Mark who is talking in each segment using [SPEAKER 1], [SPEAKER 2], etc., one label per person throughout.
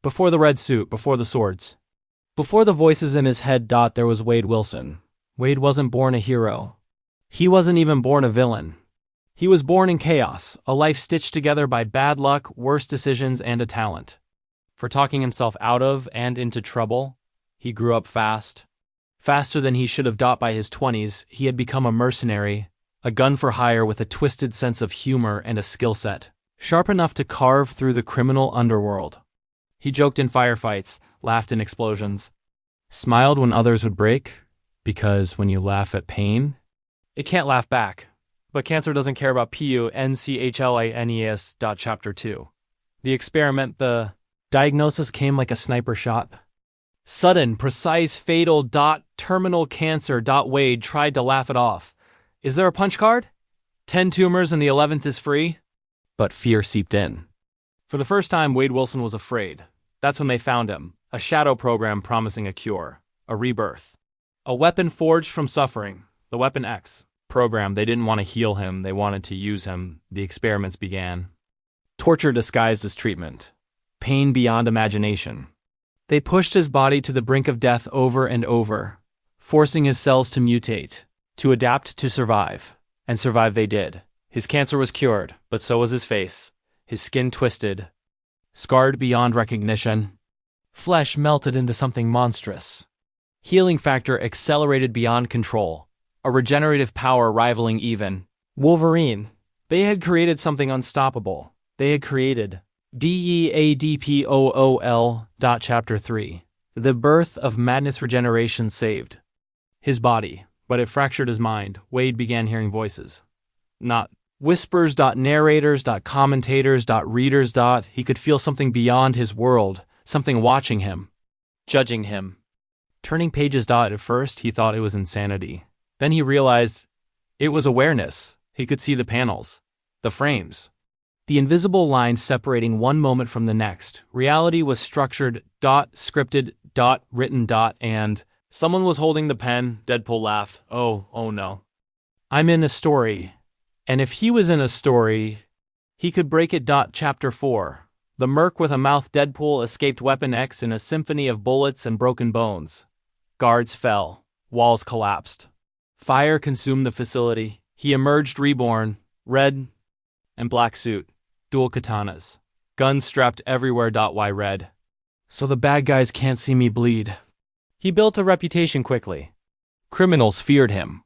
[SPEAKER 1] Before the red suit, before the swords. Before the voices in his head. There was Wade Wilson. Wade wasn't born a hero. He wasn't even born a villain. He was born in chaos, a life stitched together by bad luck, worse decisions, and a talent. For talking himself out of and into trouble, he grew up fast. Faster than he should have. By his 20s, he had become a mercenary, a gun for hire with a twisted sense of humor and a skill set, sharp enough to carve through the criminal underworld. He joked in firefights, laughed in explosions, smiled when others would break, because when you laugh at pain, it can't laugh back. But cancer doesn't care about PUNCHLINES. Chapter 2. The experiment, the diagnosis came like a sniper shot. Sudden, precise, fatal. Terminal cancer. Wade tried to laugh it off. Is there a punch card? 10 tumors and the 11th is free? But fear seeped in. For the first time, Wade Wilson was afraid. That's when they found him. A shadow program promising a cure. A rebirth. A weapon forged from suffering. The Weapon X program. They didn't want to heal him. They wanted to use him. The experiments began. Torture disguised as treatment. Pain beyond imagination. They pushed his body to the brink of death over and over, forcing his cells to mutate, to adapt to survive. And survive they did. His cancer was cured, but so was his face. His skin twisted, scarred beyond recognition. Flesh melted into something monstrous. Healing factor accelerated beyond control. A regenerative power rivaling even Wolverine. They had created something unstoppable. They had created DEADPOOL. Chapter 3. The birth of madness. Regeneration saved his body, but it fractured his mind. Wade began hearing voices. Not whispers. Narrators. Commentators. Readers. He could feel something beyond his world, something watching him, judging him. Turning pages. At first, he thought it was insanity. Then he realized it was awareness. He could see the panels, the frames, the invisible lines separating one moment from the next. Reality was structured, scripted, written, and someone was holding the pen. Deadpool laughed. Oh no. I'm in a story. And if he was in a story, he could break it. Chapter 4. The Merc with a mouth. Deadpool escaped Weapon X in a symphony of bullets and broken bones. Guards fell. Walls collapsed. Fire consumed the facility. He emerged reborn, red and black suit, dual katanas, guns strapped everywhere. Why red? So the bad guys can't see me bleed. He built a reputation quickly. Criminals feared him.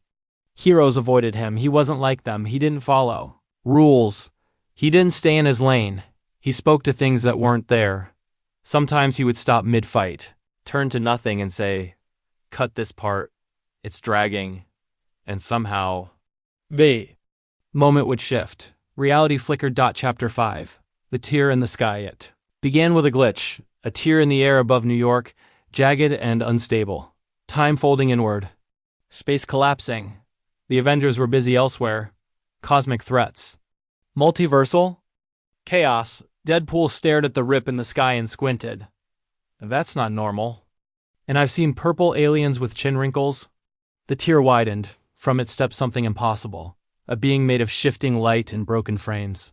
[SPEAKER 1] Heroes avoided him. He wasn't like them. He didn't follow rules. He didn't stay in his lane. He spoke to things that weren't there. Sometimes he would stop mid-fight, turn to nothing and say, "Cut this part. It's dragging." And somehow, the moment would shift. Reality flickered. Chapter 5. The tear in the sky. It began with a glitch, a tear in the air above New York, jagged and unstable. Time folding inward. Space collapsing. The Avengers were busy elsewhere. Cosmic threats. Multiversal chaos. Deadpool stared at the rip in the sky and squinted. That's not normal. And I've seen purple aliens with chin wrinkles. The tear widened. From it stepped something impossible. A being made of shifting light and broken frames.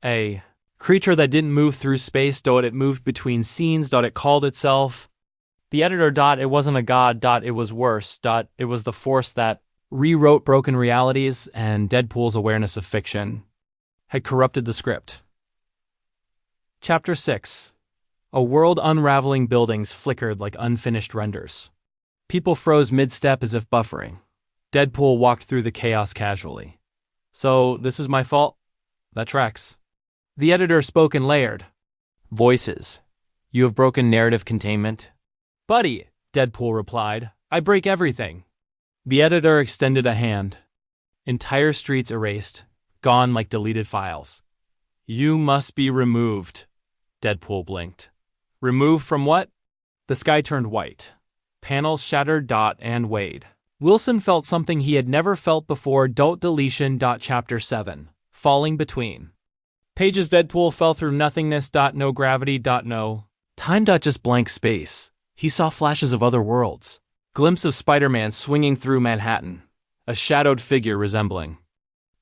[SPEAKER 1] A creature that didn't move through space. It moved between scenes. It called itself. The editor. It wasn't a god. It was worse. It was the force that rewrote broken realities, and Deadpool's awareness of fiction had corrupted the script. Chapter 6. A world unraveling. Buildings flickered like unfinished renders. People froze mid-step as if buffering. Deadpool walked through the chaos casually. So, this is my fault? That tracks. The editor spoke and layered. Voices. You have broken narrative containment. Buddy, Deadpool replied. I break everything. The editor extended a hand. Entire streets erased, gone like deleted files. You must be removed. Deadpool blinked. Removed from what? The sky turned white. Panels shattered. And Wade Wilson felt something he had never felt before. Deletion. Chapter 7. Falling between pages. Deadpool fell through nothingness. No gravity. No time. Just blank space. He saw flashes of other worlds. Glimpse of Spider-Man swinging through Manhattan. A shadowed figure resembling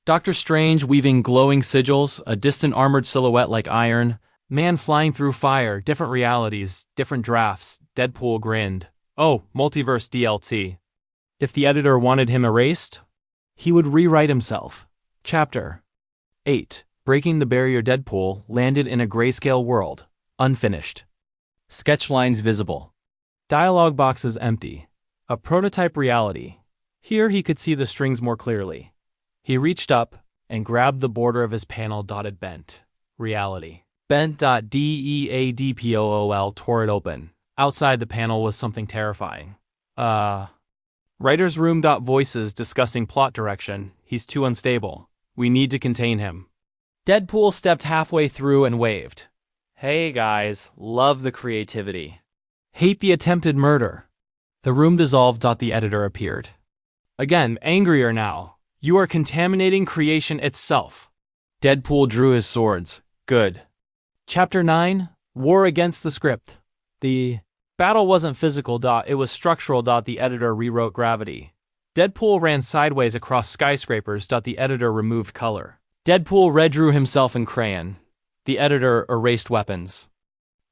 [SPEAKER 1] Doctor Strange weaving glowing sigils, a distant armored silhouette like iron, Man flying through fire, different realities, different drafts. Deadpool grinned. Oh, multiverse DLC. If the editor wanted him erased, he would rewrite himself. Chapter 8. Breaking the Barrier. Deadpool landed in a grayscale world. Unfinished. Sketch lines visible. Dialogue boxes empty. A prototype reality. Here he could see the strings more clearly. He reached up and grabbed the border of his panel. Dotted bent. Reality. Bent.deadpool tore it open. Outside the panel was something terrifying. Writer's room. Voices discussing plot direction. He's too unstable. We need to contain him. Deadpool stepped halfway through and waved. Hey guys, love the creativity. Hate the attempted murder. The room dissolved. The editor appeared. Again, angrier now. You are contaminating creation itself. Deadpool drew his swords. Good. Chapter 9. War against the script. The battle wasn't physical. It was structural. The editor rewrote gravity. Deadpool ran sideways across skyscrapers. The editor removed color. Deadpool redrew himself in crayon. The editor erased weapons.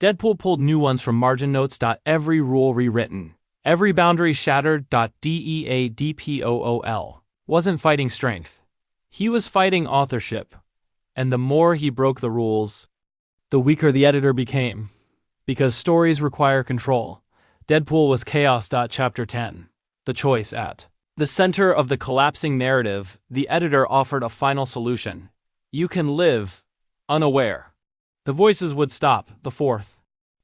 [SPEAKER 1] Deadpool pulled new ones from margin notes. Every rule rewritten. Every boundary shattered. Deadpool wasn't fighting strength. He was fighting authorship. And the more he broke the rules, the weaker the editor became. Because stories require control. Deadpool was chaos. Chapter 10. The choice. At the center of the collapsing narrative, the editor offered a final solution. You can live unaware. The voices would stop. The fourth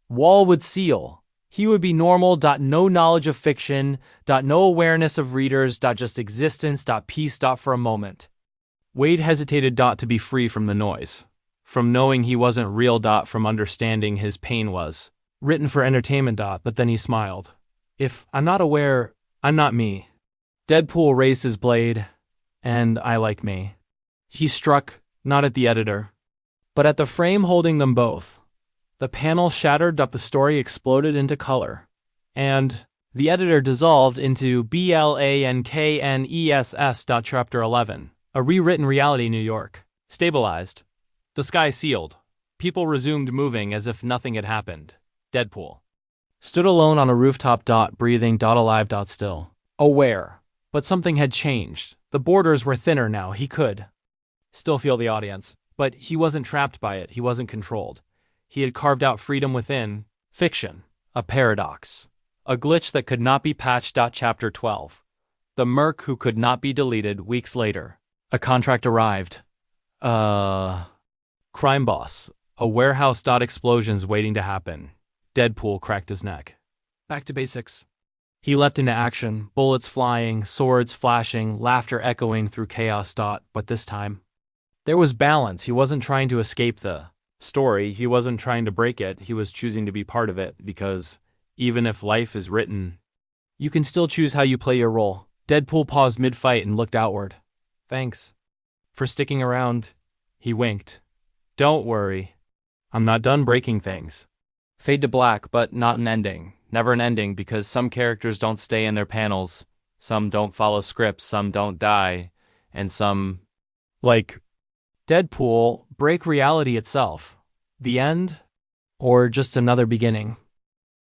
[SPEAKER 1] wall would seal. He would be normal. No knowledge of fiction. No awareness of readers. Just existence. Peace. For a moment. Wade hesitated. To be free from the noise. From knowing he wasn't real. From understanding his pain was written for entertainment. But then he smiled. If I'm not aware, I'm not me. Deadpool raised his blade, and I like me. He struck, not at the editor, but at the frame holding them both. The panel shattered. The story exploded into color, and the editor dissolved into blankness. Chapter 11. A rewritten reality. New York. Stabilized. The sky sealed. People resumed moving as if nothing had happened. Deadpool stood alone on a rooftop. Breathing. Alive. Still. Aware. But something had changed. The borders were thinner now. He could still feel the audience. But he wasn't trapped by it. He wasn't controlled. He had carved out freedom within. Fiction. A paradox. A glitch that could not be patched. Chapter 12. The Merc who could not be deleted. Weeks later. A contract arrived. Crime boss. A warehouse. Explosions waiting to happen. Deadpool cracked his neck. Back to basics. He leapt into action, bullets flying, swords flashing, laughter echoing through chaos. But this time, there was balance. He wasn't trying to escape the story. He wasn't trying to break it. He was choosing to be part of it, because even if life is written, you can still choose how you play your role. Deadpool paused mid-fight and looked outward. Thanks for sticking around. He winked. Don't worry. I'm not done breaking things. Fade to black, but not an ending. Never an ending, because some characters don't stay in their panels, some don't follow scripts, some don't die, and some, like Deadpool, break reality itself. The end? Or just another beginning?